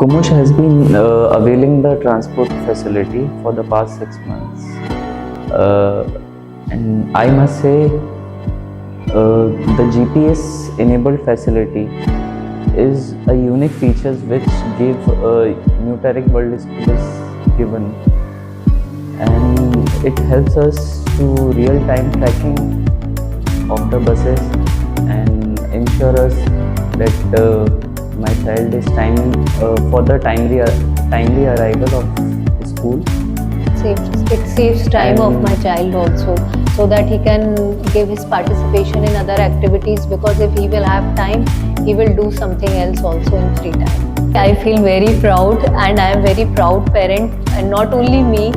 Kumush has been availing the transport facility for the past 6 months. And I must say, the GPS enabled facility is a unique feature which give Nuteric World School is given, and it helps us to real-time tracking of the buses and ensure us that my child is for the timely arrival of school. It saves time of my child also, so that he can give his participation in other activities, because if he will have time, he will do something else also in free time. I feel very proud, and I am very proud parent, and not only me,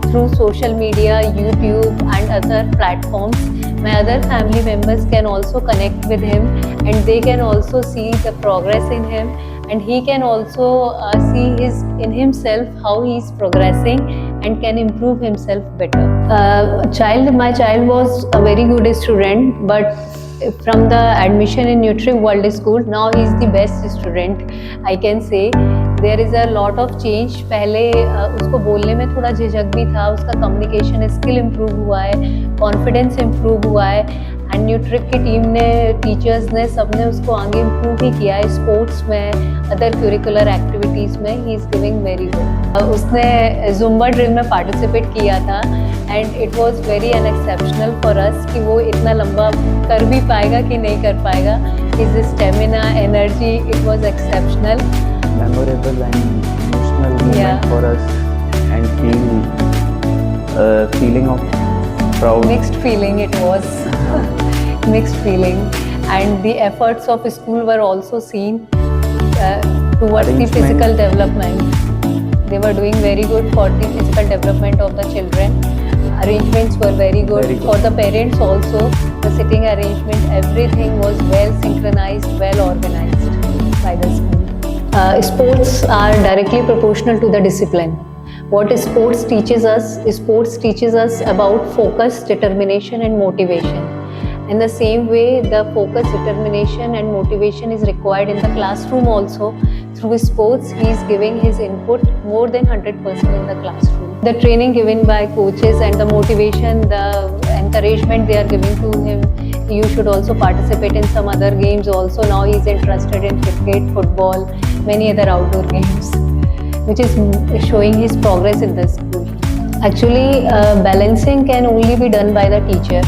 through social media, YouTube and other platforms, my other family members can also connect with him, and they can also see the progress in him, and he can also see in himself how he is progressing and can improve himself better. My child was a very good student, but from the admission in Nuteric World School, now he is the best student, I can say. There is a lot of change. पहले उसको बोलने में थोड़ा झिझक भी था, उसका communication skill improve हुआ है, कॉन्फिडेंस इम्प्रूव हुआ है, एंड न्यूट्रिक की टीम ने, टीचर्स ने, सबने उसको आगे इम्प्रूव ही किया है स्पोर्ट्स में, अदर करिकुलर एक्टिविटीज़ में. He is giving very good. उसने जुम्बा ड्रिल में पार्टिसिपेट किया था, and it was very unexceptional for us कि वो इतना लंबा कर भी पाएगा कि नहीं कर पाएगा. His stamina, energy, it was exceptional. Memorable and emotional moment for us, and feeling of proud. Mixed feeling it was. Mixed feeling, and the efforts of school were also seen towards the physical development. They were doing very good for the physical development of the children. Arrangements were very good for the parents also. The sitting arrangement, everything was well synchronized, well organized by the school. Sports are directly proportional to the discipline. What sports teaches us about focus, determination and motivation. In the same way, the focus, determination and motivation is required in the classroom also. Through sports, he is giving his input more than 100% in the classroom. The training given by coaches and the motivation, the encouragement they are giving to him. You should also participate in some other games also. Now he is interested in cricket, football, many other outdoor games, which is showing his progress in the school. Actually, balancing can only be done by the teacher.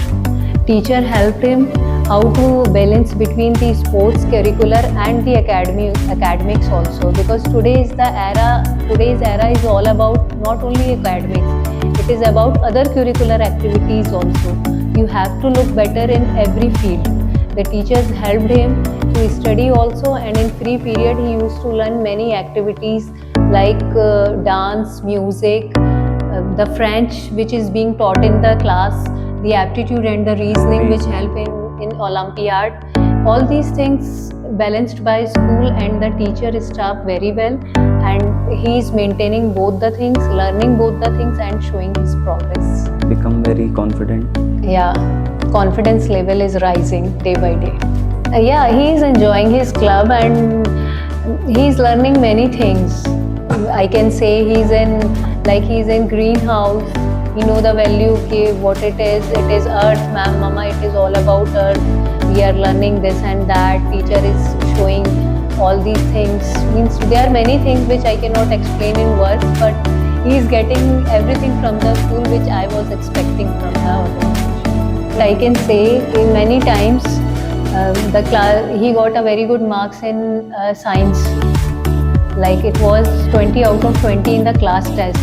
Teacher helped him how to balance between the sports, curricular and the academics also, because today's era is all about not only academics, it is about other curricular activities also. You have to look better in every field. The teachers helped him to study also, and in free period he used to learn many activities like dance, music, the French which is being taught in the class, the aptitude and the reasoning which help in Olympiad. All these things balanced by school and the teacher staff very well, and he is maintaining both the things, learning both the things and showing his progress. Become very confident. Yeah, confidence level is rising day by day. Yeah, he is enjoying his club and he is learning many things. I can say he's in greenhouse. He know the value of what it is. It is earth, ma'am, mama, it is all about earth. We are learning this and that. Teacher is showing all these things. Means there are many things which I cannot explain in words, but he is getting everything from the school which I was expecting from the organization. I can say many times he got a very good marks in science. Like it was 20 out of 20 in the class test,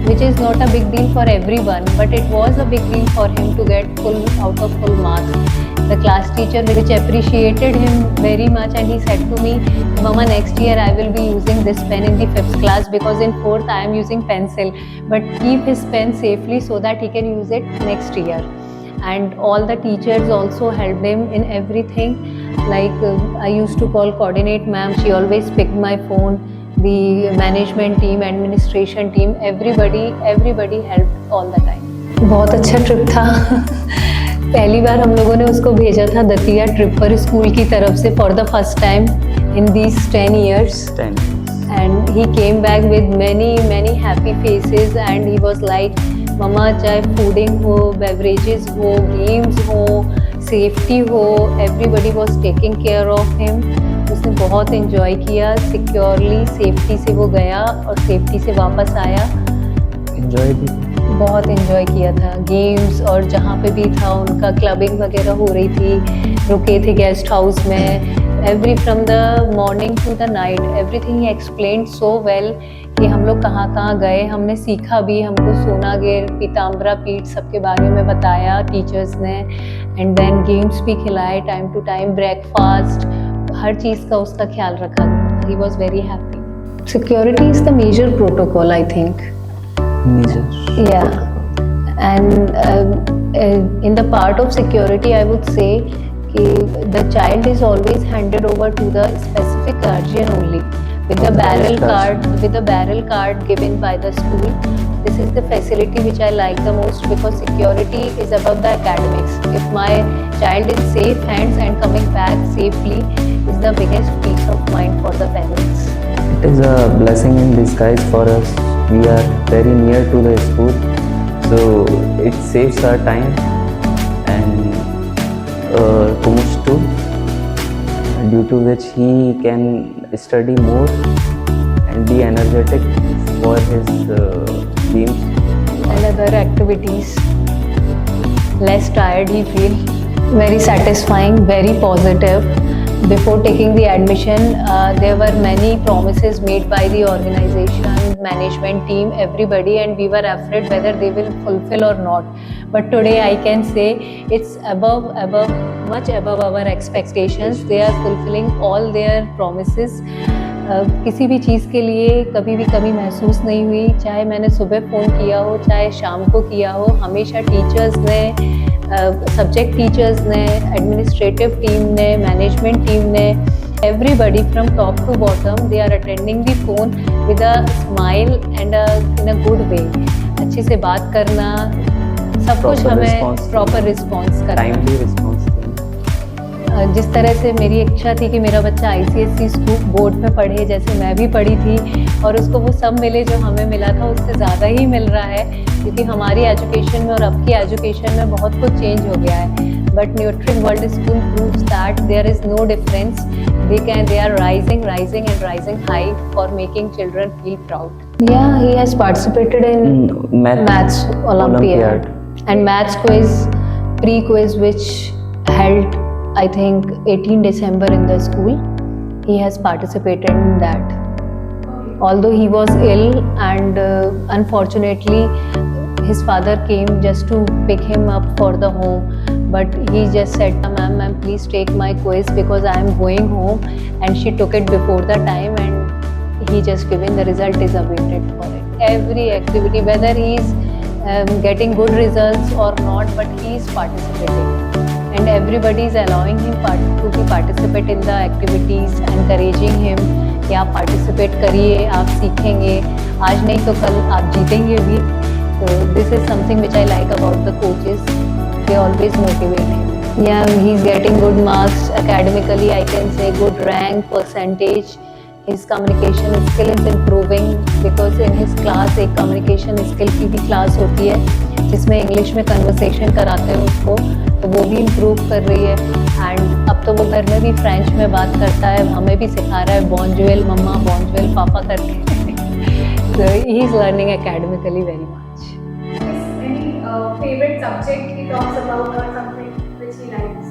which is not a big deal for everyone, but it was a big deal for him to get full out of full marks. The class teacher which appreciated him very much, and he said to me, Mama, next year I will be using this pen in the 5th class, because in 4th I am using pencil, but keep his pen safely so that he can use it next year. And all the teachers also helped him in everything. Like I used to call coordinate ma'am, she always picked my phone. The management team, administration team, everybody helped all the time. बहुत अच्छा trip था. पहली बार हम लोगों ने उसको भेजा था दतिया ट्रिप पर स्कूल की तरफ से for the first time in these 10 years. and he came back with many happy faces, and he was like, mama चाहे fooding हो, beverages हो, games हो, safety हो, everybody was taking care of him. उसने बहुत enjoy किया, securely, safety से वो गया और safety से वापस आया. Enjoy भी बहुत इन्जॉय किया था गेम्स, और जहाँ पे भी था उनका क्लबिंग वगैरह हो रही थी, रुके थे गेस्ट हाउस में, every from the morning to the night everything ही एक्सप्लेन्ड सो वेल कि हम लोग कहाँ कहाँ गए, हमने सीखा भी, हमको सोनागिर, पीताम्बरा पीठ सबके बारे में बताया टीचर्स ने, एंड देन गेम्स भी खिलाए टाइम टू टाइम, ब्रेकफास्ट, हर चीज़ का उसका ख्याल रखा गया. He was very happy. Security is the major protocol I think. major. Yeah, and in the part of security, I would say the child is always handed over to the specific guardian only with the barrel card given by the school. This is the facility which I like the most because security is above the academics. If my child is safe hands and coming back safely, is the biggest peace of mind for the parents. It is a blessing in disguise for us. We are very near to the school, so it saves our time and Kumush too, due to which he can study more and be energetic for his games And other activities. Less tired he feel. Very satisfying, very positive. Before taking the admission, there were many promises made by the organization, management team, everybody, and we were afraid whether they will fulfill or not. But today I can say it's much above our expectations. They are fulfilling all their promises. किसी भी चीज़ के लिए कभी भी कमी महसूस नहीं हुई, चाहे मैंने सुबह फ़ोन किया हो, चाहे शाम को किया हो, हमेशा टीचर्स ने, सब्जेक्ट टीचर्स ने, एडमिनिस्ट्रेटिव टीम ने, मैनेजमेंट टीम ने, everybody from top to bottom, they are attending the phone with a smile and in a good way. अच्छे से बात करना, सब कुछ हमें प्रॉपर रिस्पॉन्स करना, टाइमली रिस्पॉन्स. जिस तरह से मेरी इच्छा थी कि मेरा बच्चा ICSE स्कूल बोर्ड में पढ़े जैसे मैं भी पढ़ी थी, और उसको वो सब मिले जो हमें मिला था, उससे ज़्यादा ही मिल रहा है, क्योंकि हमारी एजुकेशन में और अब की एजुकेशन में बहुत कुछ चेंज हो गया है. But Nutric world school proves that there is no difference. They are rising and rising high for making children feel proud. Yeah, he has participated in Maths Olympiad and Maths quiz, pre-quiz, which held I think 18 December in the school. He has participated in that. Although he was ill and unfortunately his father came just to pick him up for the home, but he just said, ma'am, please take my quiz because I am going home, and she took it before the time, and he just given the result is awaited for it. Every activity, whether he is getting good results or not, but he is participating. And everybody is allowing him to participate in the activities, encouraging him कि आप participate करिए, आप सीखेंगे, आज नहीं तो कल आप जीतेंगे भी. So this is something which I like about the coaches. They always motivate him. Yeah, he's getting good marks academically. I can say good rank, percentage. His communication skill is improving because in his class एक communication skill की भी class होती है, जिसमें English में conversation कराते हैं उसको, तो वो भी इम्प्रूव कर रही है. एंड अब तो वो घर में भी फ्रेंच में बात करता है, हमें भी सिखा रहा है बॉन्जुएल मम्मा, बॉन्जुएल पापा करके. So he is learning academically very much. Any favorite subject he talks about or something which he likes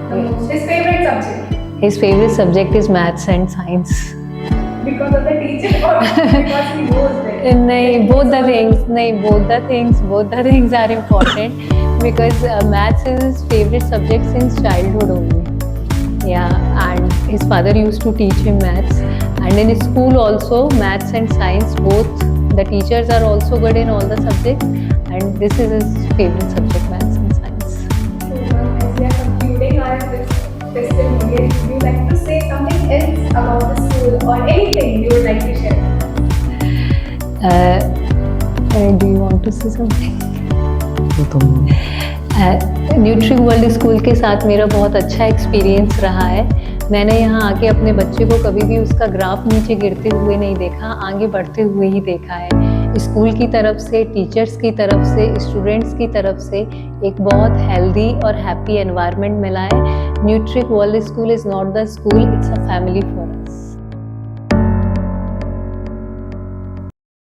the most? His favorite subject? His favorite subject is maths and science. Because of the teacher or because he knows it? नहीं, both the things are important because maths is his favorite subject since childhood only. Yeah, and his father used to teach him maths, and in school also maths and science both. The teachers are also good in all the subjects, and this is his favorite subject, maths and science. So, as we are concluding our festival, would you like to say something else about the school or anything you would like to share? Do you want to say something? Nutri world school के साथ मेरा बहुत अच्छा experience रहा है। मैंने यहाँ आके अपने बच्चे को कभी भी उसका ग्राफ नीचे गिरते हुए नहीं देखा, आगे बढ़ते हुए ही देखा है। स्कूल की तरफ से, टीचर्स की तरफ से, स्टूडेंट्स की तरफ से एक बहुत हेल्दी और हैप्पी एनवायरनमेंट मिला है। Nutri world school is not the school, it's a family for us.